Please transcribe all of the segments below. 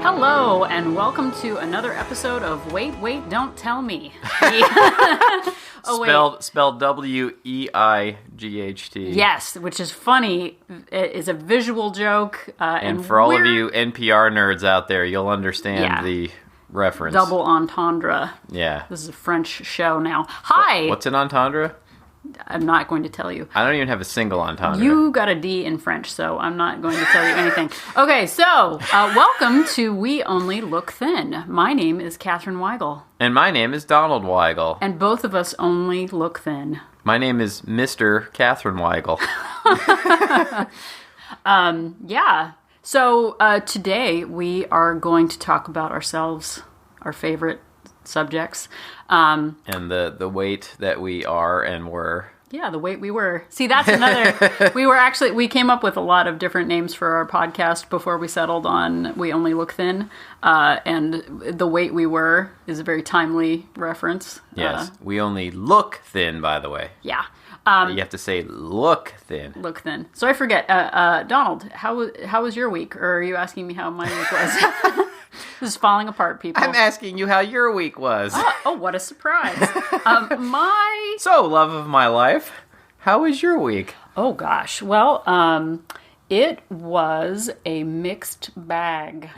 Hello, and welcome to another episode of Wait, Wait, Don't Tell Me. Spelled W-E-I-G-H-T. Yes, which is funny. It is a visual joke. And for all of you NPR nerds out there, you'll understand the reference. Double entendre. Yeah. This is a French show now. Hi! What's an entendre? I'm not going to tell you. I don't even have a single entendre. You got a D in French, so I'm not going to tell you anything. Okay, so welcome to We Only Look Thin. My name is Katherine Weigel. And my name is Donald Weigel. And both of us only look thin. My name is Mr. Katherine Weigel. Yeah. So today we are going to talk about ourselves, our favorite subjects. And the weight that we are and were. Yeah, the weight we were. See, that's another... we came up with a lot of different names for our podcast before we settled on We Only Look Thin. And the weight we were is a very timely reference. Yes, we only look thin, by the way. Yeah. You have to say look thin. Look thin. So I forget. Donald, how was your week? Or are you asking me how my week was? This is falling apart, people. I'm asking you how your week was. Oh, what a surprise. So, love of my life, how was your week? Oh, gosh. Well, it was a mixed bag.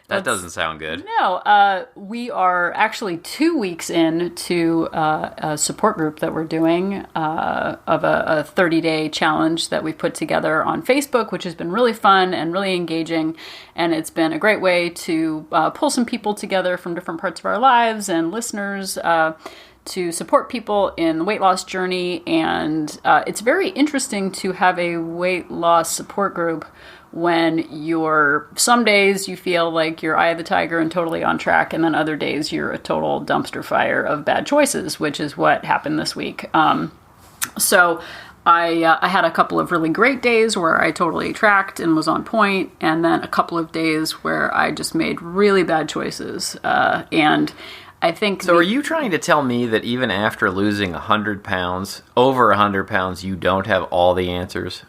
That doesn't sound good. No, we are actually 2 weeks into a support group that we're doing of a 30-day challenge that we've put together on Facebook, which has been really fun and really engaging. And it's been a great way to pull some people together from different parts of our lives and listeners to support people in the weight loss journey. And it's very interesting to have a weight loss support group when some days you feel like you're eye of the tiger and totally on track, and then other days you're a total dumpster fire of bad choices, which is what happened this week. So I had a couple of really great days where I totally tracked and was on point, and then a couple of days where I just made really bad choices. And I think... So are you trying to tell me that even after losing 100 pounds, over 100 pounds, you don't have all the answers?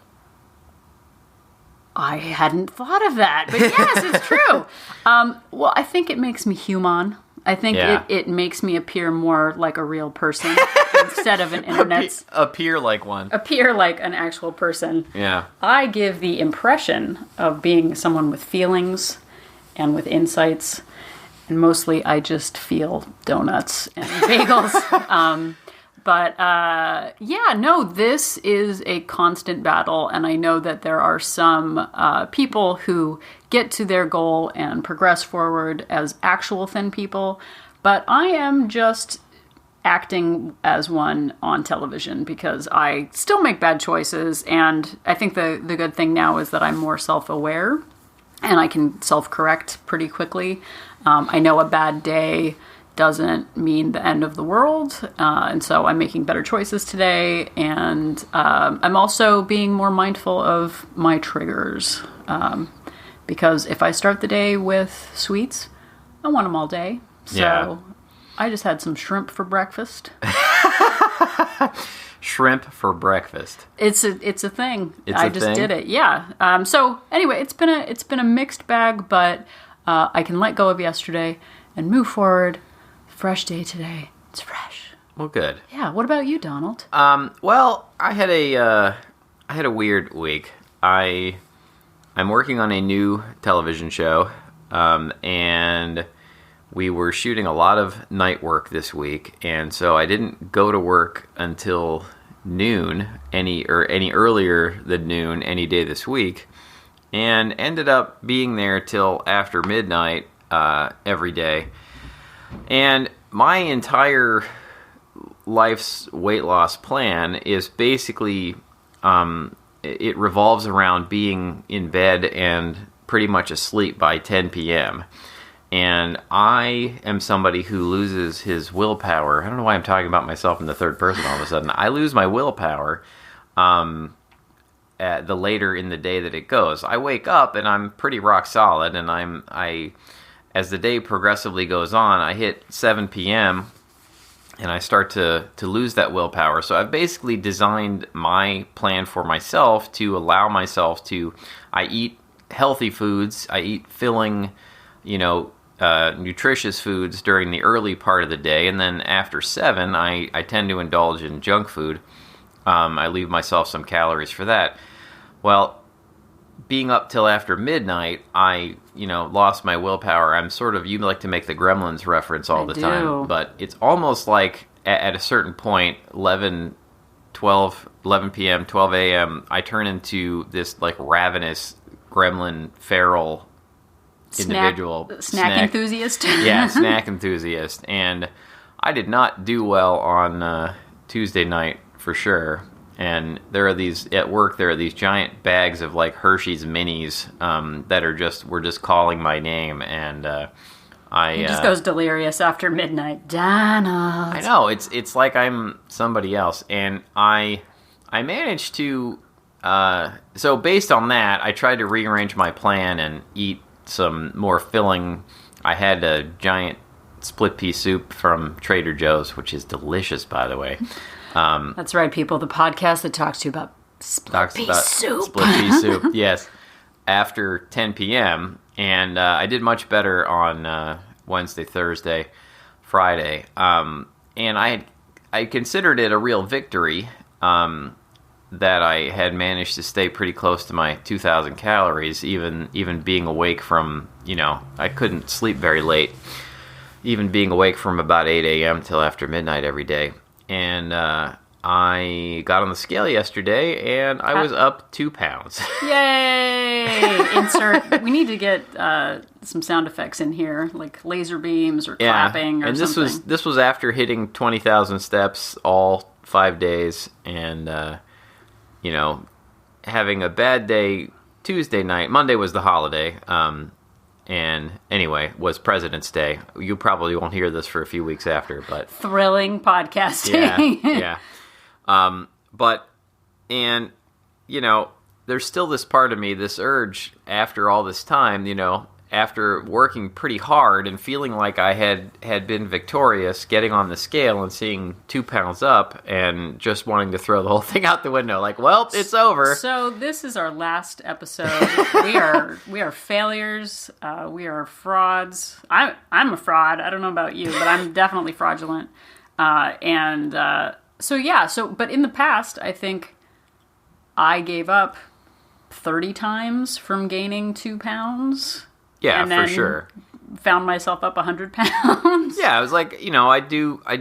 I hadn't thought of that, but yes, it's true. Well, I think it makes me human. I think it makes me appear more like a real person instead of an internet... Appear like one. Appear like an actual person. Yeah. I give the impression of being someone with feelings and with insights, and mostly I just feel donuts and bagels. But, this is a constant battle, and I know that there are some people who get to their goal and progress forward as actual thin people, but I am just acting as one on television because I still make bad choices, and I think the good thing now is that I'm more self-aware, and I can self-correct pretty quickly. I know a bad day doesn't mean the end of the world, and so I'm making better choices today, and I'm also being more mindful of my triggers, because if I start the day with sweets, I want them all day, so I just had some shrimp for breakfast. Shrimp for breakfast. It's a thing. I just did it. Yeah. So anyway, it's been a mixed bag, but I can let go of yesterday and move forward. Fresh day today. It's fresh. Well, good. Yeah. What about you, Donald? Well, I had a weird week. I'm working on a new television show, and we were shooting a lot of night work this week, and so I didn't go to work until noon, any earlier than noon any day this week, and ended up being there till after midnight every day. And my entire life's weight loss plan is basically, it revolves around being in bed and pretty much asleep by 10 p.m. And I am somebody who loses his willpower. I don't know why I'm talking about myself in the third person all of a sudden. I lose my willpower at the later in the day that it goes. I wake up and I'm pretty rock solid, and as the day progressively goes on, I hit 7 p.m. and I start to lose that willpower. So I've basically designed my plan for myself to allow myself to... I eat healthy foods. I eat filling, nutritious foods during the early part of the day, and then after 7, I tend to indulge in junk food. I leave myself some calories for that. Well, being up till after midnight, I, lost my willpower. I'm sort of, you like to make the Gremlins reference all the time, but it's almost like at a certain point, 11 p.m., 12 a.m., I turn into this like ravenous gremlin feral individual. Snack enthusiast? Yeah, snack enthusiast. And I did not do well on Tuesday night for sure. And there are these giant bags of like Hershey's minis that were just calling my name, and he just goes delirious after midnight. Donald. I know, it's like I'm somebody else, and I managed to. So based on that, I tried to rearrange my plan and eat some more filling. I had a giant split pea soup from Trader Joe's, which is delicious, by the way. That's right, people. The podcast that talks to you about split pea soup. Split pea soup, yes. After 10 p.m. And I did much better on Wednesday, Thursday, Friday. And I considered it a real victory that I had managed to stay pretty close to my 2,000 calories, even being awake from, I couldn't sleep very late, even being awake from about 8 a.m. till after midnight every day. And I got on the scale yesterday, and I was up 2 pounds. Yay! We need to get some sound effects in here, like laser beams or clapping or something. And this was after hitting 20,000 steps all 5 days, and having a bad day Tuesday night. Monday was the holiday. And anyway, was President's Day. You probably won't hear this for a few weeks after, but thrilling podcasting. Yeah. There's still this part of me, this urge after all this time, after working pretty hard and feeling like I had been victorious, getting on the scale and seeing 2 pounds up and just wanting to throw the whole thing out the window. Like, well, it's over. So this is our last episode. we are failures. We are frauds. I'm a fraud. I don't know about you, but I'm definitely fraudulent. But in the past, I think I gave up 30 times from gaining 2 pounds. Yeah, and then for sure. Found myself up 100 pounds. Yeah, I was like, I'd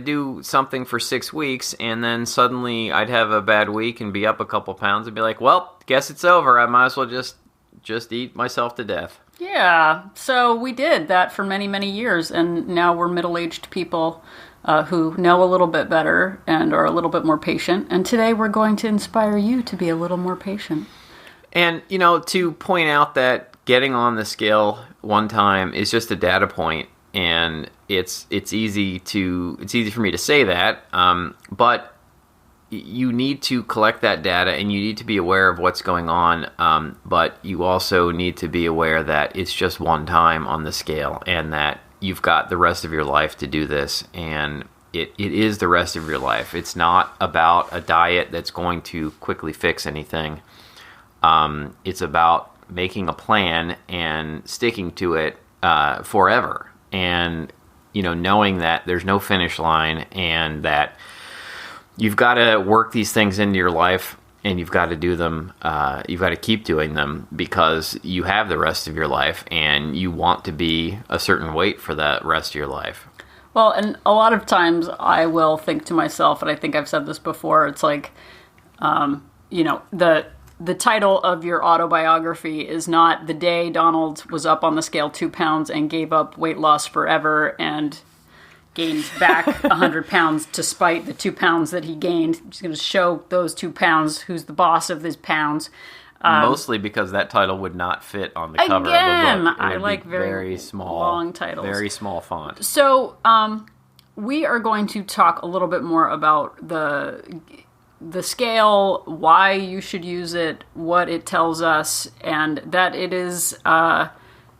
do something for 6 weeks, and then suddenly I'd have a bad week and be up a couple pounds and be like, well, guess it's over. I might as well just eat myself to death. Yeah, so we did that for many, many years, and now we're middle-aged people who know a little bit better and are a little bit more patient. And today we're going to inspire you to be a little more patient. And, to point out that getting on the scale one time is just a data point, and it's easy for me to say that, but you need to collect that data and you need to be aware of what's going on, but you also need to be aware that it's just one time on the scale and that you've got the rest of your life to do this, and it is the rest of your life. It's not about a diet that's going to quickly fix anything. It's about making a plan and sticking to it forever, and knowing that there's no finish line and that you've got to work these things into your life and you've got to do them. You've got to keep doing them because you have the rest of your life and you want to be a certain weight for that rest of your life. Well, and a lot of times I will think to myself, and I think I've said this before, it's like, the title of your autobiography is not The Day Donald Was Up on the Scale 2 pounds and Gave Up Weight Loss Forever and Gained Back 100 pounds despite the 2 pounds that he gained. I'm just going to show those 2 pounds who's the boss of these pounds. Mostly because that title would not fit on the cover of the book. I like very small, long titles. Very small font. So we are going to talk a little bit more about the scale, why you should use it, what it tells us, and that it is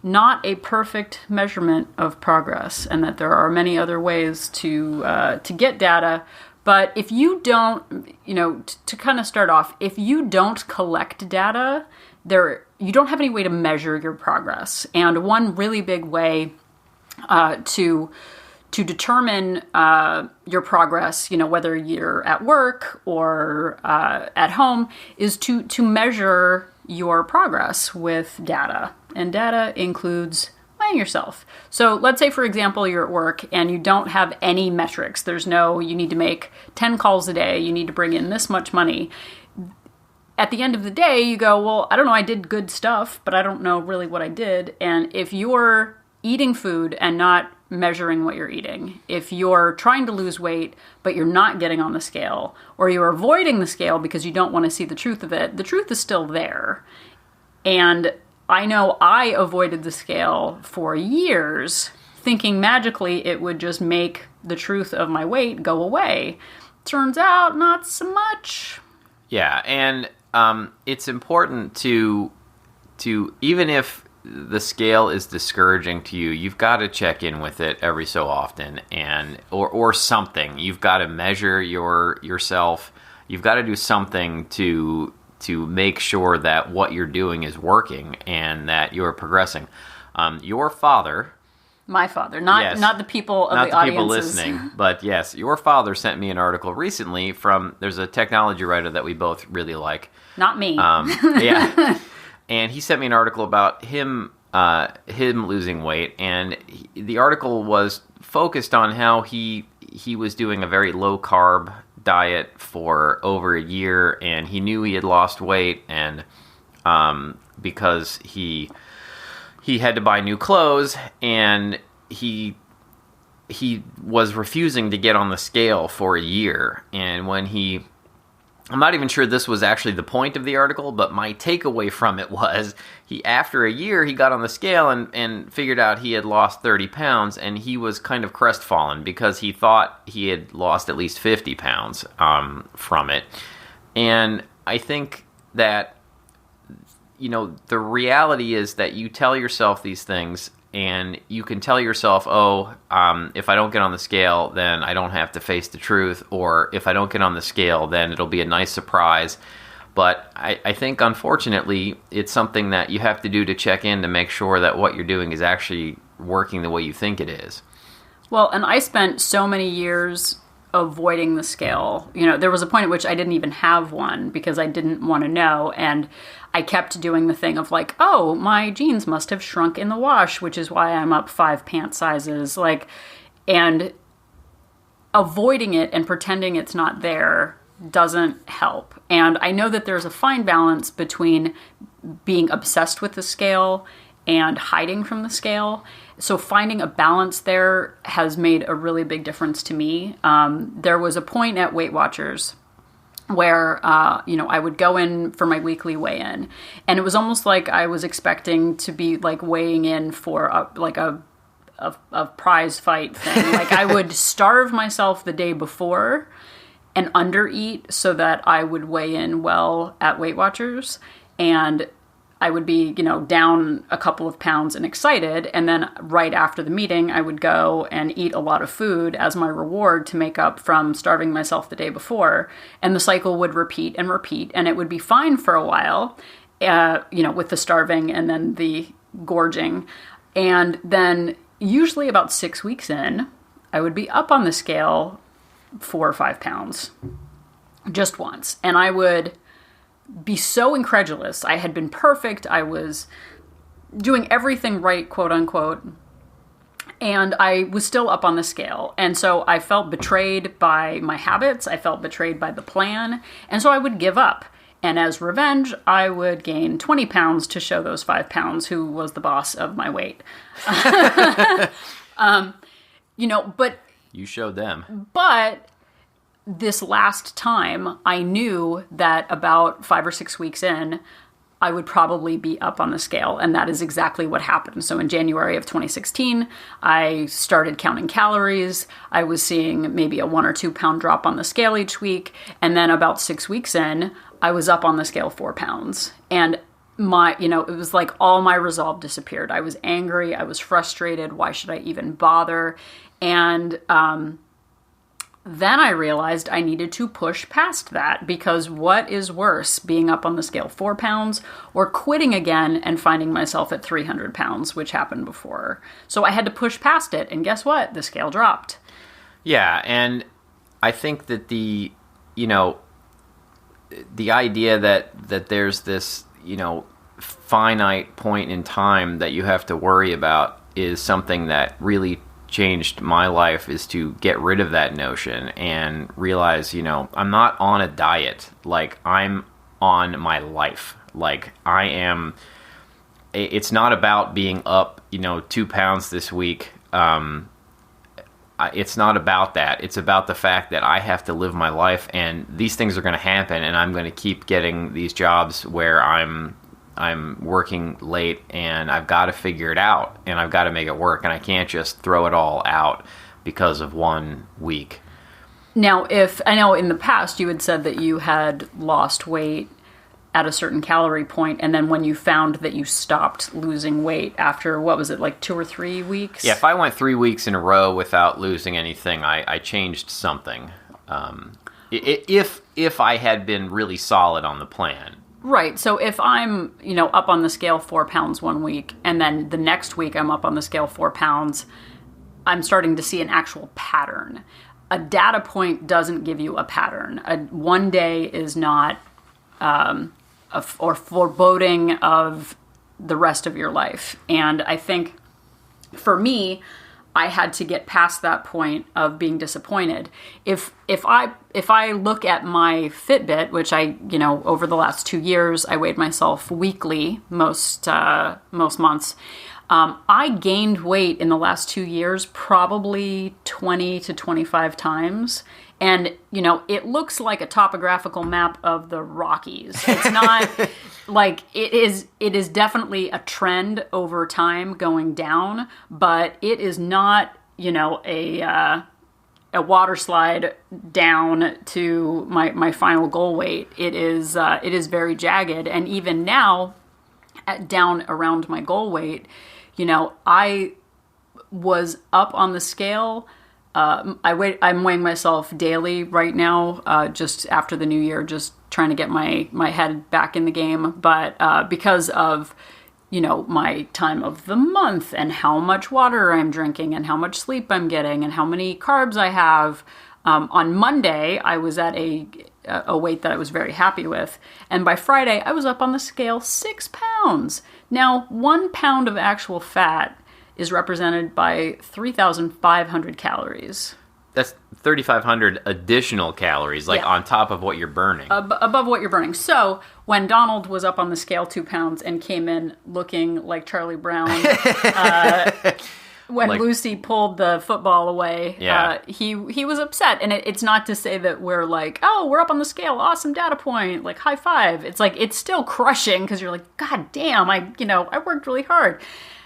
not a perfect measurement of progress, and that there are many other ways to get data. But if you don't, to kind of start off, if you don't collect data, you don't have any way to measure your progress. And one really big way to determine your progress, whether you're at work or at home, is to measure your progress with data. And data includes weighing yourself. So let's say, for example, you're at work and you don't have any metrics. There's you need to make 10 calls a day. You need to bring in this much money. At the end of the day, you go, well, I don't know, I did good stuff, but I don't know really what I did. And if you're eating food and not measuring what you're eating, if you're trying to lose weight, but you're not getting on the scale, or you're avoiding the scale because you don't want to see the truth of it, the truth is still there. And I know I avoided the scale for years, thinking magically it would just make the truth of my weight go away. Turns out, not so much. Yeah, and it's important to even if the scale is discouraging to you, you've got to check in with it every so often, and or something. You've got to measure yourself. You've got to do something to make sure that what you're doing is working and that you're progressing. Your father, my father, not the people of the audiences. Not the people listening, but yes, your father sent me an article recently there's a technology writer that we both really like. Not me. Yeah. And he sent me an article about him losing weight, and the article was focused on how he was doing a very low carb diet for over a year, and he knew he had lost weight, and because he had to buy new clothes, and he was refusing to get on the scale for a year, and I'm not even sure this was actually the point of the article, but my takeaway from it was after a year, he got on the scale and figured out he had lost 30 pounds, and he was kind of crestfallen because he thought he had lost at least 50 pounds from it. And I think that, the reality is that you tell yourself these things, and you can tell yourself, if I don't get on the scale, then I don't have to face the truth, or if I don't get on the scale, then it'll be a nice surprise. But I think, unfortunately, it's something that you have to do to check in to make sure that what you're doing is actually working the way you think it is. Well, and I spent so many years avoiding the scale. There was a point at which I didn't even have one because I didn't want to know, and I kept doing the thing of like, oh, my jeans must have shrunk in the wash, which is why I'm up 5 pant sizes. And avoiding it and pretending it's not there doesn't help. And I know that there's a fine balance between being obsessed with the scale and hiding from the scale. So finding a balance there has made a really big difference to me. There was a point at Weight Watchers where, I would go in for my weekly weigh-in, and it was almost like I was expecting to be like weighing in for a prize fight thing. Like I would starve myself the day before and undereat so that I would weigh in well at Weight Watchers, and I would be, down a couple of pounds and excited. And then right after the meeting, I would go and eat a lot of food as my reward to make up from starving myself the day before. And the cycle would repeat and repeat. And it would be fine for a while, with the starving and then the gorging. And then usually about 6 weeks in, I would be up on the scale 4 or 5 pounds just once. And I would be so incredulous. I had been perfect. I was doing everything right, quote unquote. And I was still up on the scale. And so I felt betrayed by my habits. I felt betrayed by the plan. And so I would give up. And as revenge, I would gain 20 pounds to show those 5 pounds who was the boss of my weight. But... You showed them. But this last time, I knew that about 5 or 6 weeks in, I would probably be up on the scale. And that is exactly what happened. So in January of 2016, I started counting calories. I was seeing maybe a 1 or 2 pound drop on the scale each week. And then about 6 weeks in, I was up on the scale 4 pounds. And it was like all my resolve disappeared. I was angry. I was frustrated. Why should I even bother? And Then I realized I needed to push past that, because what is worse, being up on the scale 4 pounds or quitting again and finding myself at 300 pounds, which happened before. So I had to push past it, and guess what? The scale dropped. Yeah, and I think that the idea that there's this, finite point in time that you have to worry about is something that really changed my life, is to get rid of that notion and realize, I'm not on a diet. Like, I'm on my life. Like, it's not about being up, 2 pounds this week. It's not about that. It's about the fact that I have to live my life, and these things are going to happen, and I'm going to keep getting these jobs where I'm working late, and I've got to figure it out, and I've got to make it work, and I can't just throw it all out because of 1 week. Now, if I know in the past you had said that you had lost weight at a certain calorie point, and then when you found that you stopped losing weight after, what was it, like 2 or 3 weeks? Yeah, if I went 3 weeks in a row without losing anything, I changed something. If I had been really solid on the plan. Right. So if I'm, up on the scale 4 pounds 1 week, and then the next week I'm up on the scale 4 pounds, I'm starting to see an actual pattern. A data point doesn't give you a pattern. One day is not or foreboding of the rest of your life. And I think for me, I had to get past that point of being disappointed. If I look at my Fitbit, which I, over the last 2 years, I weighed myself weekly most months. I gained weight in the last 2 years probably 20 to 25 times. And, it looks like a topographical map of the Rockies. It's not like it is definitely a trend over time going down, but it is not, a water slide down to my final goal weight. It is very jagged. And even now, down around my goal weight, I was up on the scale. I'm weighing myself daily right now, just after the new year, just trying to get my head back in the game. But because of, my time of the month and how much water I'm drinking and how much sleep I'm getting and how many carbs I have, on Monday I was at a weight that I was very happy with. And by Friday I was up on the scale 6 pounds. Now, 1 pound of actual fat is represented by 3,500 calories. That's 3,500 additional calories, on top of what you're burning. Above what you're burning. So when Donald was up on the scale 2 pounds and came in looking like Charlie Brown, when Lucy pulled the football away, he was upset. And it's not to say that we're like, oh, we're up on the scale, awesome data point, like high five. It's like, it's still crushing because you're like, God damn, I worked really hard.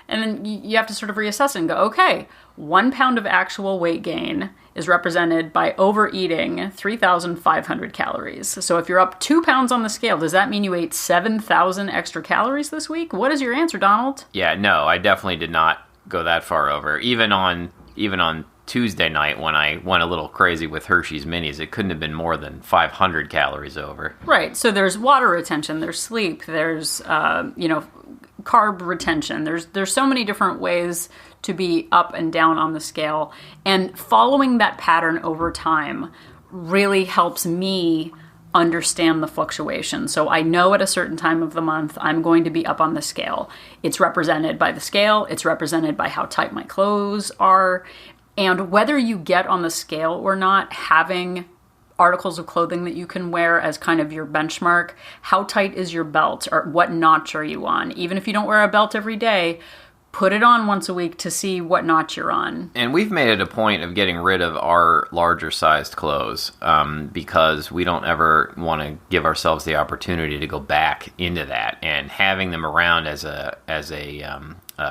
And then you have to sort of reassess and go, okay, 1 pound of actual weight gain is represented by overeating 3,500 calories. So if you're up 2 pounds on the scale, does that mean you ate 7,000 extra calories this week? What is your answer, Donald? Yeah, no, I definitely did not go that far over. Even on Tuesday night when I went a little crazy with Hershey's Minis, it couldn't have been more than 500 calories over. Right. So there's water retention, there's sleep, there's carb retention. There's so many different ways to be up and down on the scale, and following that pattern over time really helps me understand the fluctuation. So I know at a certain time of the month I'm going to be up on the scale. It's represented by the scale, it's represented by how tight my clothes are, and whether you get on the scale or not, having articles of clothing that you can wear as kind of your benchmark. How tight is your belt, or what notch are you on? Even if you don't wear a belt every day, put it on once a week to see what notch you're on. And we've made it a point of getting rid of our larger sized clothes because we don't ever want to give ourselves the opportunity to go back into that, and having them around as a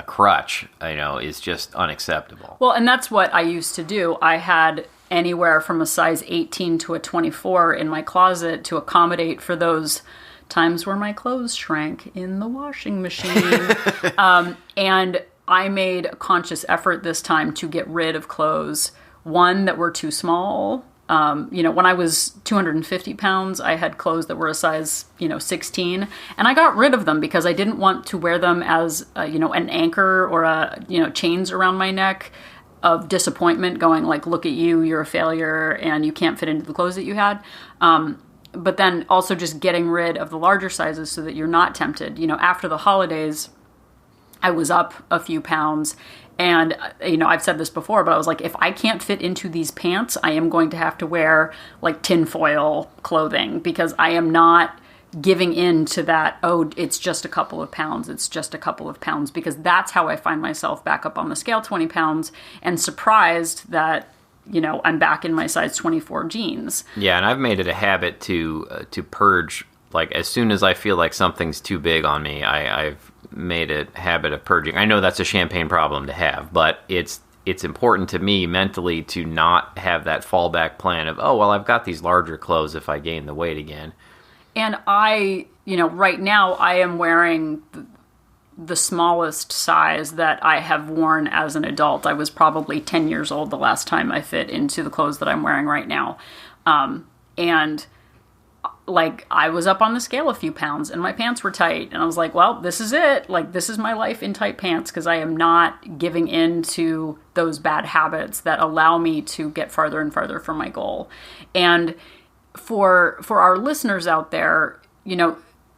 crutch, is just unacceptable. Well, and that's what I used to do. I had anywhere from a size 18 to a 24 in my closet to accommodate for those times where my clothes shrank in the washing machine. And I made a conscious effort this time to get rid of clothes, one, that were too small, When I was 250 pounds, I had clothes that were a size, 16, and I got rid of them because I didn't want to wear them as, an anchor or chains around my neck of disappointment going like, look at you, you're a failure and you can't fit into the clothes that you had. But then also just getting rid of the larger sizes so that you're not tempted. After the holidays, I was up a few pounds. And, I've said this before, but I was like, if I can't fit into these pants, I am going to have to wear like tinfoil clothing because I am not giving in to that, oh, it's just a couple of pounds. It's just a couple of pounds, because that's how I find myself back up on the scale 20 pounds and surprised that, I'm back in my size 24 jeans. Yeah. And I've made it a habit to purge. Like as soon as I feel like something's too big on me, I've made a habit of purging. I know that's a champagne problem to have, but it's important to me mentally to not have that fallback plan of, oh, well, I've got these larger clothes if I gain the weight again. And I, right now I am wearing the smallest size that I have worn as an adult. I was probably 10 years old the last time I fit into the clothes that I'm wearing right now. And like I was up on the scale a few pounds and my pants were tight and I was like, well, this is it. Like this is my life in tight pants because I am not giving in to those bad habits that allow me to get farther and farther from my goal. And for our listeners out there,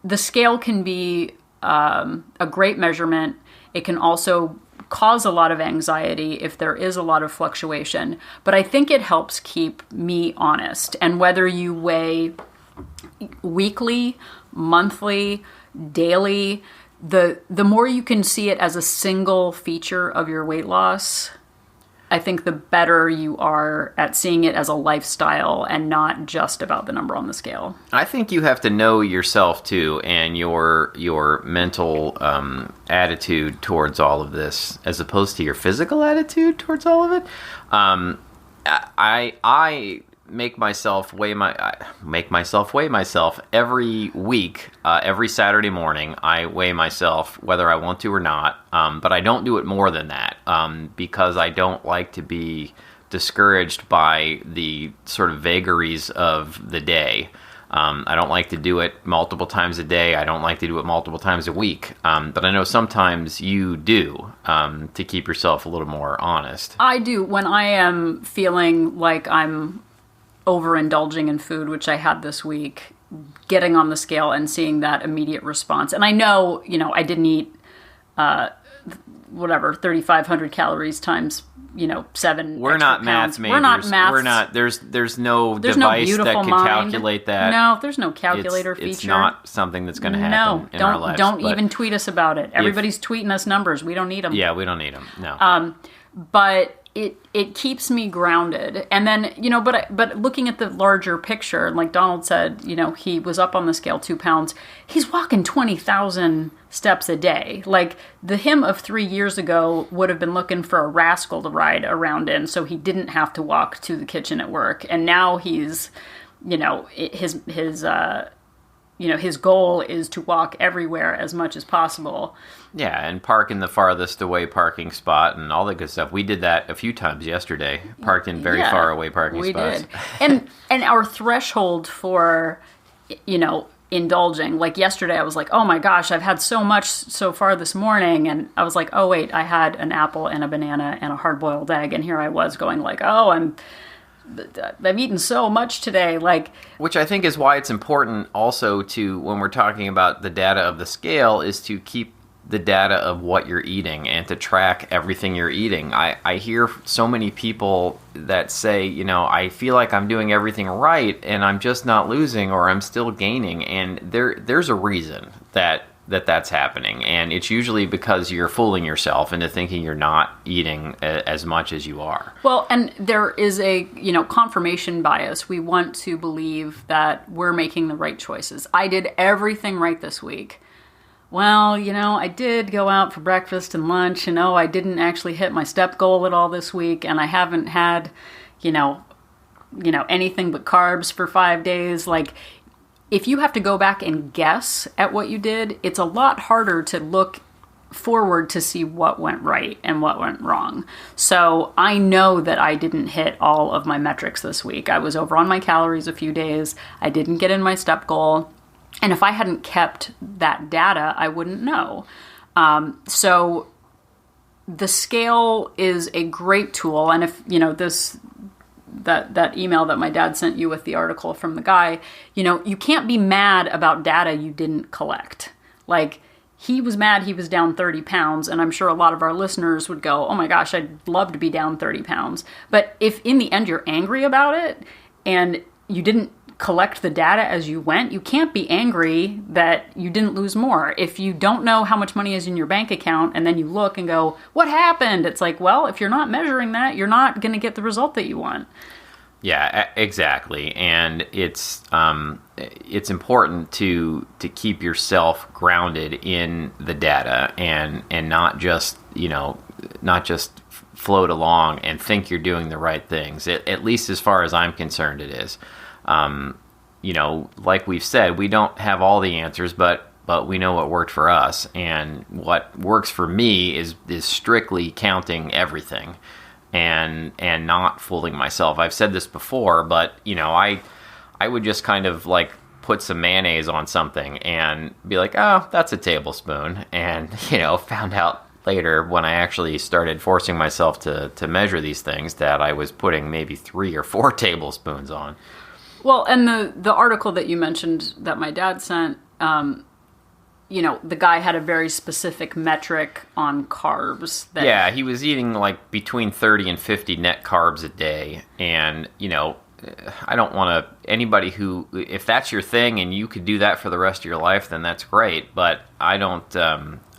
the scale can be a great measurement. It can also cause a lot of anxiety if there is a lot of fluctuation, but I think it helps keep me honest. And whether you weigh weekly, monthly, daily, the more you can see it as a single feature of your weight loss, I think the better you are at seeing it as a lifestyle and not just about the number on the scale. I think you have to know yourself too, and your mental attitude towards all of this, as opposed to your physical attitude towards all of it. I make myself weigh myself every week. Every Saturday morning, I weigh myself whether I want to or not. But I don't do it more than that because I don't like to be discouraged by the sort of vagaries of the day. I don't like to do it multiple times a day. I don't like to do it multiple times a week. But I know sometimes you do to keep yourself a little more honest. I do. When I am feeling like I'm overindulging in food, which I had this week, getting on the scale and seeing that immediate response. And I know, I didn't eat, 3,500 calories times, 7. We're not maths majors. We're not maths. We're not, there's no device that can calculate that. No, there's no calculator feature. It's not something that's going to happen in our lives. Don't even tweet us about it. Everybody's tweeting us numbers. We don't need them. Yeah, we don't need them. No. But it keeps me grounded. And then, but looking at the larger picture, like Donald said, he was up on the scale 2 pounds. He's walking 20,000 steps a day. Like him of 3 years ago would have been looking for a rascal to ride around in so he didn't have to walk to the kitchen at work. And now he's, his goal is to walk everywhere as much as possible. Yeah, and park in the farthest away parking spot and all that good stuff. We did that a few times yesterday. Parked in very far away parking spots. We did. And our threshold for, indulging, like yesterday I was like, oh my gosh, I've had so much so far this morning. And I was like, oh wait, I had an apple and a banana and a hard-boiled egg. And here I was going like, oh, I've eaten so much today, which I think is why it's important also to, when we're talking about the data of the scale, is to keep the data of what you're eating and to track everything you're eating. I hear so many people that say, I feel like I'm doing everything right and I'm just not losing or I'm still gaining. And there's a reason that's happening, and it's usually because you're fooling yourself into thinking you're not eating as much as you are. Well, and there is a confirmation bias. We want to believe that we're making the right choices. I did everything right this week. Well, I did go out for breakfast and lunch, I didn't actually hit my step goal at all this week, and I haven't had anything but carbs for 5 days. If you have to go back and guess at what you did, it's a lot harder to look forward to see what went right and what went wrong. So I know that I didn't hit all of my metrics this week. I was over on my calories a few days. I didn't get in my step goal. And if I hadn't kept that data, I wouldn't know. So the scale is a great tool. And if, that email that my dad sent you with the article from the guy, you can't be mad about data you didn't collect. Like, he was mad he was down 30 pounds, and I'm sure a lot of our listeners would go, oh my gosh, I'd love to be down 30 pounds. But if in the end you're angry about it and you didn't collect the data as you went, you can't be angry that you didn't lose more. If you don't know how much money is in your bank account and then you look and go, what happened? It's like, well, if you're not measuring that, you're not going to get the result that you want. Yeah, exactly. And it's important to keep yourself grounded in the data and not just float along and think you're doing the right things. At least as far as I'm concerned, it is. Like we've said, we don't have all the answers, but we know what worked for us, and what works for me is strictly counting everything. And not fooling myself. I've said this before, but I would just kind of like put some mayonnaise on something and be like, oh, that's a tablespoon, and found out later when I actually started forcing myself to measure these things that I was putting maybe 3 or 4 tablespoons on. Well, and the article that you mentioned that my dad sent, the guy had a very specific metric on carbs. Yeah, he was eating like between 30 and 50 net carbs a day. And, I don't want to, anybody who, if that's your thing and you could do that for the rest of your life, then that's great. But I don't,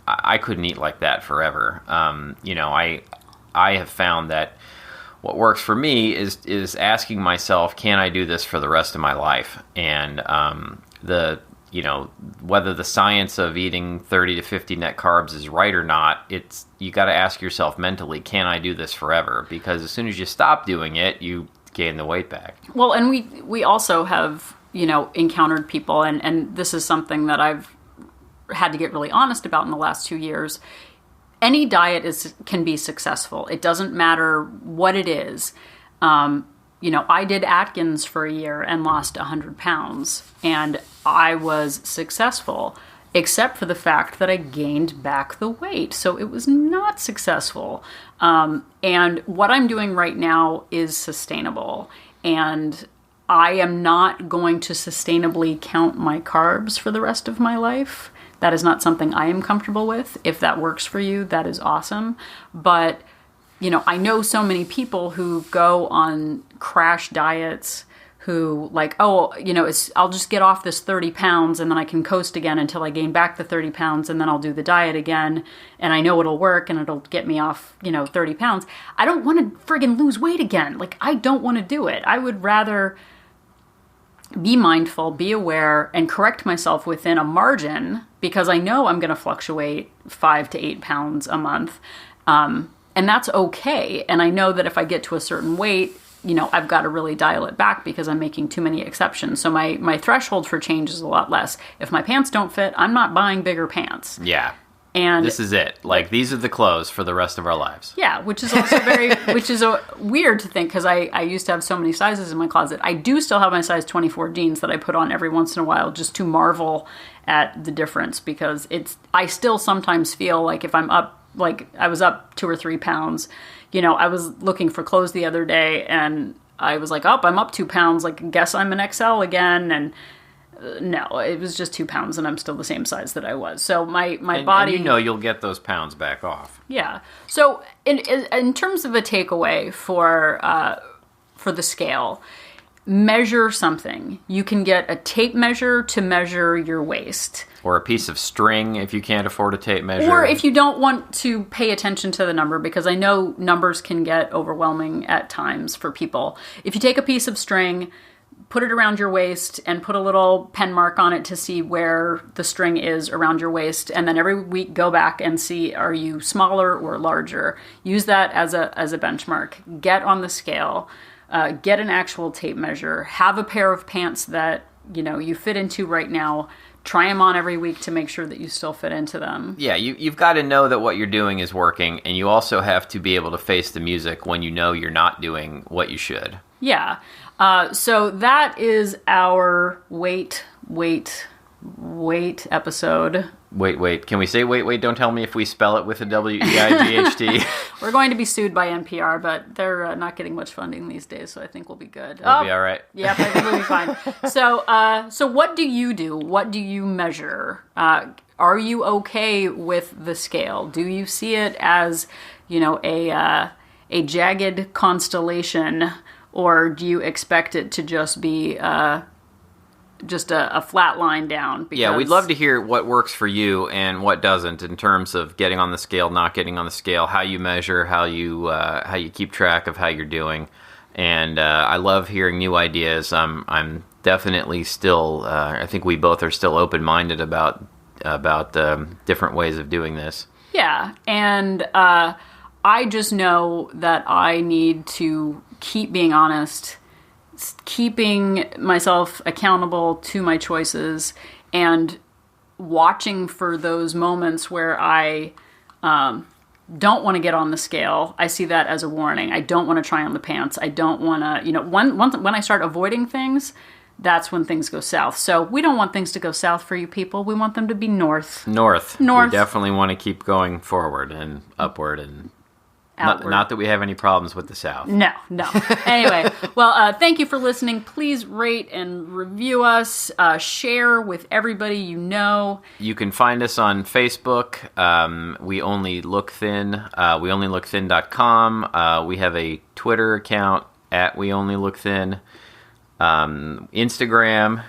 I couldn't eat like that forever. I have found that what works for me is asking myself, can I do this for the rest of my life? And whether the science of eating 30 to 50 net carbs is right or not, you got to ask yourself mentally, can I do this forever? Because as soon as you stop doing it, you gain the weight back. Well, and we also have, encountered people, and this is something that I've had to get really honest about in the last 2 years. Any diet can be successful. It doesn't matter what it is. I did Atkins for a year and lost 100 pounds, and I was successful, except for the fact that I gained back the weight. So it was not successful. And what I'm doing right now is sustainable, and I am not going to sustainably count my carbs for the rest of my life. That is not something I am comfortable with. If that works for you, that is awesome. But I know so many people who go on crash diets who I'll just get off this 30 pounds and then I can coast again until I gain back the 30 pounds and then I'll do the diet again and I know it'll work and it'll get me off, 30 pounds. I don't want to friggin' lose weight again. Like, I don't want to do it. I would rather be mindful, be aware, and correct myself within a margin because I know I'm going to fluctuate 5 to 8 pounds a month. And that's okay. And I know that if I get to a certain weight, I've got to really dial it back because I'm making too many exceptions. So my threshold for change is a lot less. If my pants don't fit, I'm not buying bigger pants. Yeah. And this is it. Like, these are the clothes for the rest of our lives. Yeah, which is also weird to think because I used to have so many sizes in my closet. I do still have my size 24 jeans that I put on every once in a while just to marvel at the difference because I still sometimes feel like if I'm up, like I was up 2 or 3 pounds, I was looking for clothes the other day and I was like, I'm up 2 pounds. Like, guess I'm an XL again. And no, it was just 2 pounds and I'm still the same size that I was. So my body... And you'll get those pounds back off. Yeah. So in terms of a takeaway for the scale, measure something. You can get a tape measure to measure your waist. Or a piece of string if you can't afford a tape measure. Or if you don't want to pay attention to the number, because I know numbers can get overwhelming at times for people. If you take a piece of string, put it around your waist, and put a little pen mark on it to see where the string is around your waist, and then every week go back and see, are you smaller or larger? Use that as a benchmark. Get on the scale. Get an actual tape measure. Have a pair of pants that you fit into right now. try them on every week to make sure that you still fit into them. Yeah, you've got to know that what you're doing is working, and you also have to be able to face the music when you know you're not doing what you should. Yeah. So that is our wait episode. Wait. Can we say wait? Don't tell me if we spell it with a W-E-I-G-H-T. We're going to be sued by NPR, but they're not getting much funding these days, so I think we'll be good. We'll be all right. Yep, I think we'll be fine. So what do you do? What do you measure? Are you okay with the scale? Do you see it as, a jagged constellation, or do you expect it to just be just a flat line down? Because yeah, we'd love to hear what works for you and what doesn't in terms of getting on the scale, not getting on the scale, how you measure, how you keep track of how you're doing. And I love hearing new ideas. I'm definitely still, I think we both are still open-minded about different ways of doing this. Yeah, and I just know that I need to keep being honest, keeping myself accountable to my choices, and watching for those moments where I don't want to get on the scale. I see that as a warning. I don't want to try on the pants. I don't want to, when I start avoiding things, that's when things go south. So we don't want things to go south for you people. We want them to be north. North. We definitely want to keep going forward and upward and not that we have any problems with the South. No. Anyway, well, thank you for listening. Please rate and review us. Share with everybody you know. You can find us on Facebook. We Only Look Thin. WeOnlyLookThin.com. We have a Twitter account at We Only Look Thin. Instagram.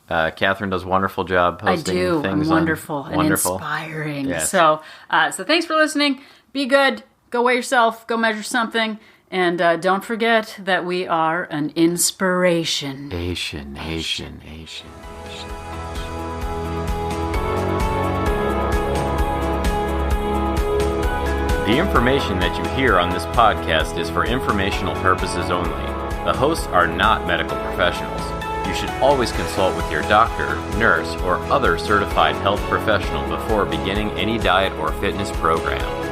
Catherine does a wonderful job posting things. I'm wonderful and inspiring. Yes. So thanks for listening. Be good. Go weigh yourself. Go measure something. And don't forget that we are an inspiration. Nation. The information that you hear on this podcast is for informational purposes only. The hosts are not medical professionals. You should always consult with your doctor, nurse, or other certified health professional before beginning any diet or fitness program.